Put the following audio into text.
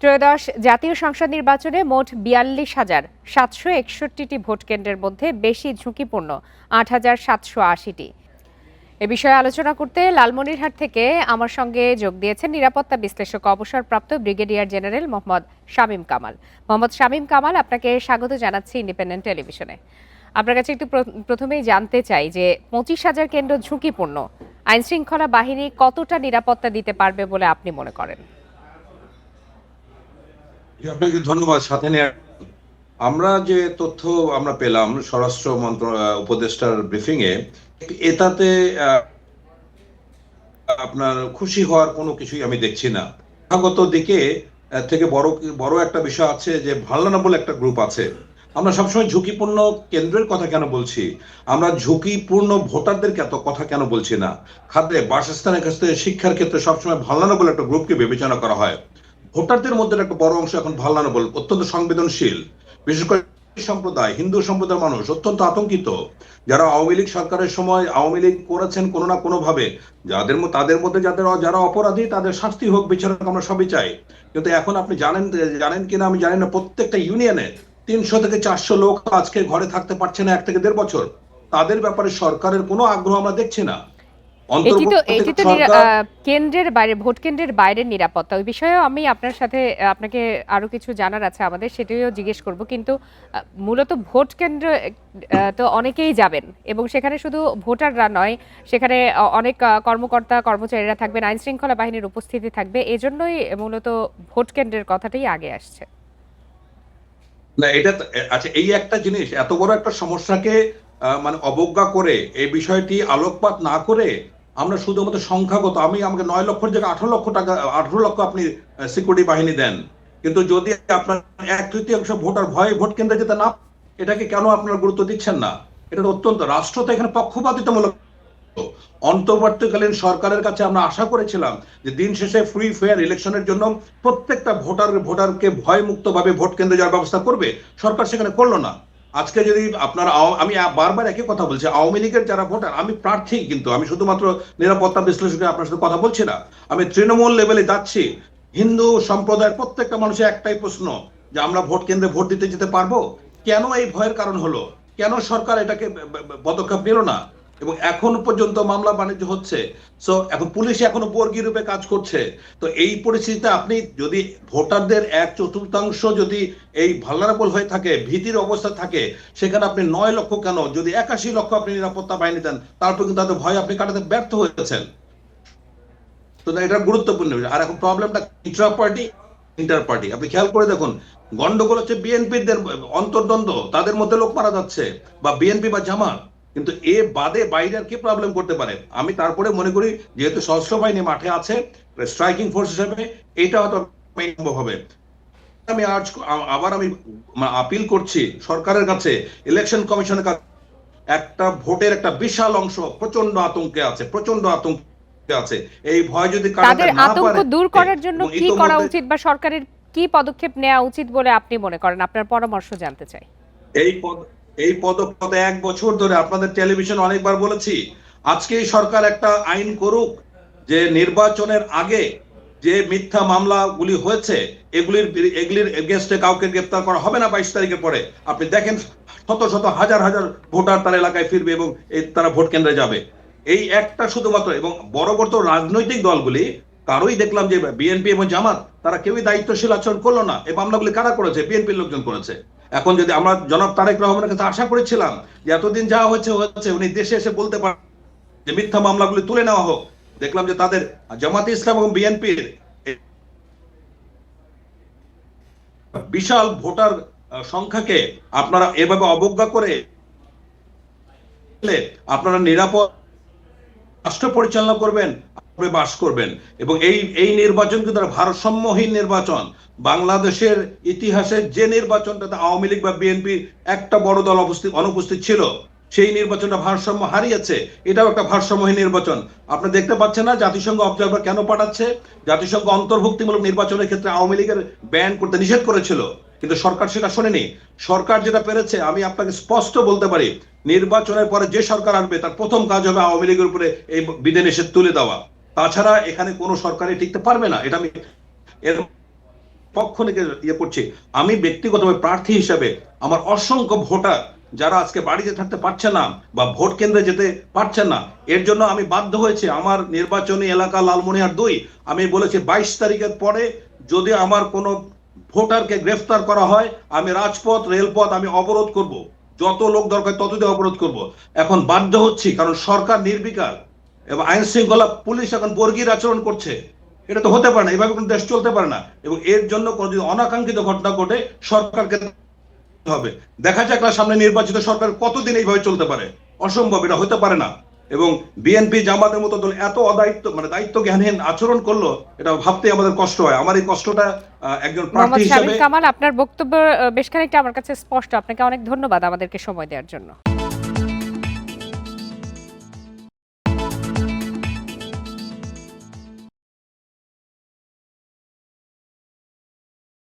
ত্রয়োদশ জাতীয় সংসদ নির্বাচনে মোট ৪২,৭৬১টি ভোট কেন্দ্রের মধ্যে বেশি ঝুঁকিপূর্ণ ৮,৭৮০টি। এ বিষয়ে আলোচনা করতে লালমনিরহাট থেকে আমার সঙ্গে যোগ দিয়েছেন নিরাপত্তা বিশ্লেষক অবসরপ্রাপ্ত ব্রিগেডিয়ার জেনারেল মোহাম্মদ শামীম কামাল। মোহাম্মদ শামীম কামাল, আপনাকে স্বাগত জানাচ্ছি ইন্ডিপেন্ডেন্ট টেলিভিশনে। আপনার কাছে একটু প্রথমেই জানতে চাই যে ২৫,০০০ কেন্দ্র ঝুঁকিপূর্ণ, আইনশৃঙ্খলা বাহিনী কতটা নিরাপত্তা দিতে পারবে বলে আপনি মনে করেন? আপনাকে ধন্যবাদ। সাথে নিয়ে আমরা যে তথ্য আমরা পেলাম স্বরাষ্ট্র উপদেষ্টার ব্রিফিং এ, এটাতে আপনার খুশি হওয়ার কোনো কিছুই আমি দেখছি না। স্বাগত দিকে থেকে বড় একটা বিষয় আছে যে ভালনারেবল একটা গ্রুপ আছে। আমরা সবসময় ঝুঁকিপূর্ণ কেন্দ্রের কথা কেন বলছি, আমরা ঝুঁকিপূর্ণ ভোটারদের কথা কেন বলছি না? খাদ্যে, বাসস্থানের ক্ষেত্রে, শিক্ষার ক্ষেত্রে সবসময় ভালনারেবল একটা গ্রুপকে বিবেচনা করা হয়। ভোটারদের মধ্যে একটা বড় অংশ এখন ভালনারেবল, অত্যন্ত সংবেদনশীল। বিশেষ করে সম্প্রদায়, হিন্দু সম্প্রদায়ের মানুষ অত্যন্ত আতঙ্কিত, যারা আওয়ামী লীগ সরকারের সময় আওয়ামী লীগ করেছেন কোনো না কোনো ভাবে। তাদের মধ্যে যারা অপরাধী তাদের শাস্তি হোক, বিচারক আমরা সবই চাই। কিন্তু এখন আপনি জানেন কিনা আমি জানি না, প্রত্যেকটা ইউনিয়নে ৩০০ থেকে ৪০০ লোক আজকে ঘরে থাকতে পারছে না ১ থেকে ১.৫ বছর। তাদের ব্যাপারে সরকারের কোনো আগ্রহ আমরা দেখছি না। এটি তো কেন্দ্রের বাইরে, ভোট কেন্দ্রের বাইরের নিরাপত্তা, ওই বিষয়েও আমি আপনাকে আরো কিছু জানার আছে আমাদের, সেটাও জিজ্ঞেস করব। কিন্তু মূলত ভোট কেন্দ্র তো অনেকেই যাবেন এবং সেখানে শুধু ভোটাররা নয়, সেখানে অনেক কর্মকর্তা কর্মচারীরা থাকবেন, আইন শৃঙ্খলা বাহিনীর উপস্থিতি থাকবে। এজন্যই মূলত ভোট কেন্দ্রের কথাটাই আগে আসছে। না, এটা আচ্ছা, এই একটা জিনিস এত বড় একটা সমস্যাকে মানে অবজ্ঞা করে, এই বিষয়টি আলোকপাত না করে আমরা শুধুমাত্র সংখ্যাগত, আমাকে ৯ লক্ষের জায়গায় ১৮ লক্ষ আপনি সিকিউরিটি বাহিনী দেন, কিন্তু যদি আপনার ১/৩ ভোটার ভয়ে ভোট কেন্দ্রে যেতে না, এটাকে কেন আপনারা গুরুত্ব দিচ্ছেন না? এটা অত্যন্ত, রাষ্ট্র তো এখানে পক্ষপাতিত্বমূলক। অন্তর্বর্তীকালীন সরকারের কাছে আমরা আশা করেছিলাম যে দিন শেষে ফ্রি ফেয়ার ইলেকশনের জন্য প্রত্যেকটা ভোটারকে ভয় মুক্ত ভাবে ভোট কেন্দ্রে যাওয়ার ব্যবস্থা করবে। সরকার সেখানে করলো না। আজকে যদি আপনারা, আমি বারবার একই কথা বলছি, আওয়ামী লীগের যারা ভোটার, আমি প্রার্থী, কিন্তু আমি শুধুমাত্র নিরাপত্তা বিশ্লেষকে আপনার সাথে কথা বলছি না, আমি তৃণমূল লেভেলে যাচ্ছি। হিন্দু সম্প্রদায়ের প্রত্যেকটা মানুষের একটাই প্রশ্ন যে আমরা ভোট কেন্দ্রে ভোট দিতে যেতে পারবো? কেন এই ভয়ের কারণ হলো? কেন সরকার এটাকে পদক্ষেপ নিল না? এবং এখন পর্যন্ত মামলা বাণিজ্য হচ্ছে। সো এখন পুলিশ এখনো বর্গী রূপে কাজ করছে। তো এই পরিস্থিতিতে আপনি যদি ভোটারদের ১/৪ যদি এই ভালনারেবল হয়ে থাকে, ভীতির অবস্থা থাকে, সেখানে আপনি ৯ লক্ষ কেন, যদি ৮১ লক্ষ আপনি নিরাপত্তা বাহিনী দেন, তারপর কিন্তু তাদের ভয় আপনি কাটাতে ব্যর্থ হয়েছেন। তো এটা গুরুত্বপূর্ণ বিষয়। আর এখন প্রবলেমটা ইন্টার পার্টি, আপনি খেয়াল করে দেখুন, গন্ডগোল হচ্ছে বিএনপিদের অন্তর্দ্বন্দ্ব, তাদের মধ্যে লোক মারা যাচ্ছে, বা বিএনপি বা জামাত। কিন্তু এ বাদে বাইরে আর কি প্রবলেম করতে পারে? আমি তারপরে মনে করি যেহেতু সশস্ত্র বাহিনী মাঠে আছে স্ট্রাইকিং ফোর্স হিসেবে, এটা হয়তো সম্ভব হবে। আমি আপিল করছি সরকারের কাছে, ইলেকশন কমিশনের কাছে, একটা ভোটের একটা বিশাল অংশ প্রচন্ড আতঙ্কে আছে। এই ভয় যদি তাদের আতঙ্ক দূর করার জন্য কি করা উচিত বা সরকারের কি পদক্ষেপ নেওয়া উচিত বলে আপনি মনে করেন? আপনার পরামর্শ জানতে চাই। এই পদক্ষেপে ১ বছর ধরে আপনাদের টেলিভিশন অনেকবার বলেছি, আজকেই সরকার একটা আইন করুক যে নির্বাচনের আগে যে মিথ্যা মামলাগুলি হয়েছে এগুলির এগেইনস্টে কাউকে গ্রেফতার করা হবে না ২২ তারিখের পরে। আপনি দেখেন শত শত হাজার হাজার ভোটার তার এলাকায় ফিরবে এবং তারা ভোট কেন্দ্রে যাবে। এই একটা শুধুমাত্র, এবং বড় বড় রাজনৈতিক দলগুলি কারোই দেখলাম যে বিএনপি এবং জামাত, তারা কেউই দায়িত্বশীল আচরণ করলো না। এই মামলাগুলি কারা করেছে? বিএনপির লোকজন করেছে। এখন যদি আমরা জনাব তারেক রহমানের কাছে আশা করেছিলাম যে এতদিন যা হয়েছে উনি দেশে এসে বলতে পারেন যে মিথ্যা মামলাগুলি তুলে নেওয়া হোক, দেখলাম যে তাদের জামাতে ইসলাম এবং বিএনপির বিশাল ভোটার সংখ্যাকে আপনারা এভাবে অবজ্ঞা করে আপনারা নিরাপদ রাষ্ট্র পরিচালনা করবেন, বাস করবেন। এবং এই নির্বাচন কিন্তু ভারসাম্যহীন নির্বাচন। বাংলাদেশের ইতিহাসে যে নির্বাচনটাতে আওয়ামী লীগ বা বিএনপি একটা বড় দল অনুপস্থিত ছিল, সেই নির্বাচনটা ভারসাম্য হারিয়েছে। এটাও একটা ভারসাম্যহীন নির্বাচন। আপনি দেখতে পাচ্ছেন না জাতিসংঘ অবজারভার কেন পাঠাচ্ছে? জাতিসংঘ অন্তর্ভুক্তিমূলক নির্বাচনের ক্ষেত্রে আওয়ামী লীগের ব্যান করতে নিষেধ করেছিল, কিন্তু সরকার সেটা শোনেনি। সরকার যেটা পেরেছে, আমি আপনাকে স্পষ্ট বলতে পারি, নির্বাচনের পরে যে সরকার আসবে তার প্রথম কাজ হবে আওয়ামী লীগের উপরে এই বিধিনিষেধ তুলে দেওয়া। তাছাড়া এখানে কোনো সরকারই টিকতে পারবে না। এটা আমি পক্ষ থেকে ইয়ে করছি, আমি ব্যক্তিগতভাবে প্রার্থী হিসেবে আমার অসংখ্য ভোটার যারা আজকে বাড়িতে থাকতে পারছে না বা ভোট কেন্দ্রে যেতে পারছে না, এর জন্য আমি বাধ্য হয়েছি আমার নির্বাচনী এলাকা লালমনিরহাট 2, আমি বলেছি 22 তারিখের পরে যদি আমার কোনো ভোটারকে গ্রেফতার করা হয় আমি রাজপথ রেলপথ আমি অবরোধ করব, যত লোক দরকার ততদিন অবরোধ করব। এখন বাধ্য হচ্ছি কারণ সরকার নির্বিকার এবং আইন শৃঙ্খলা পুলিশ এখন বর্গীর আচরণ করছে। এটা তো হতে পারে না, এভাবে কোনো দেশ চলতে পারে না, এবং এর জন্য কোনো যদি অনাকাঙ্ক্ষিত ঘটনা ঘটে সরকারকে হবে। দেখা যাক না সামনে নির্বাচিত সরকার কতদিন এইভাবে চলতে পারে, অসম্ভব, এটা হতে পারে না। এবং বিএনপি জামাতের মতো দল এত অদায়িত্ব মানে দায়িত্ব জ্ঞানহীন আচরণ করলো, এটা ভাবতে আমাদের কষ্ট হয়। আমার এই কষ্টটা একজন প্রার্থী মোহাম্মদ হিসেবে শামীম কামাল, আপনার বক্তব্য বেশ খানিকটা আমার কাছে স্পষ্ট। আপনাকে অনেক ধন্যবাদ আমাদেরকে সময় দেওয়ার জন্য।